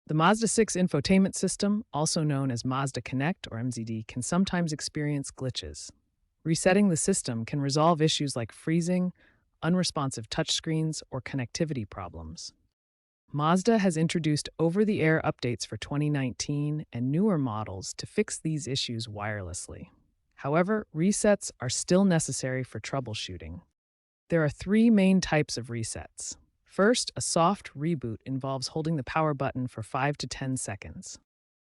The Mazda 6 infotainment system, also known as Mazda Connect or MZD, can sometimes experience glitches. Resetting the system can resolve issues like freezing, unresponsive touchscreens, or connectivity problems. Mazda has introduced over-the-air updates for 2019 and newer models to fix these issues wirelessly. However, resets are still necessary for troubleshooting. There are three main types of resets. First, a soft reboot involves holding the power button for 5 to 10 seconds.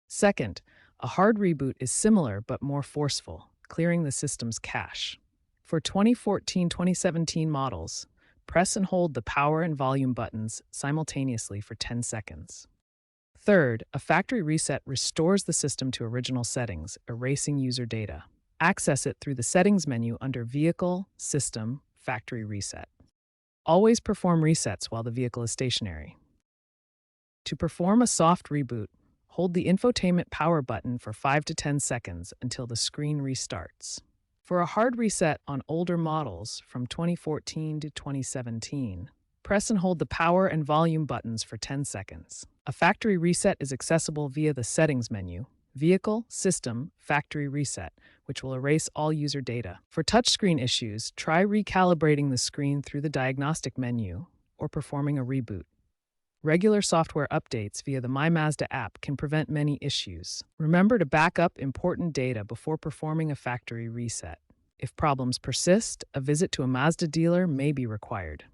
Second, a hard reboot is similar but more forceful, clearing the system's cache. For 2014-2017 models, press and hold the power and volume buttons simultaneously for 10 seconds. Third, a factory reset restores the system to original settings, erasing user data. Access it through the Settings menu under Vehicle, System, Factory Reset. Always perform resets while the vehicle is stationary. To perform a soft reboot, hold the infotainment power button for 5 to 10 seconds until the screen restarts. For a hard reset on older models from 2014 to 2017, press and hold the power and volume buttons for 10 seconds. A factory reset is accessible via the Settings menu, Vehicle, System, Factory Reset, which will erase all user data. For touchscreen issues, try recalibrating the screen through the diagnostic menu or performing a reboot. Regular software updates via the My Mazda app can prevent many issues. Remember to back up important data before performing a factory reset. If problems persist, a visit to a Mazda dealer may be required.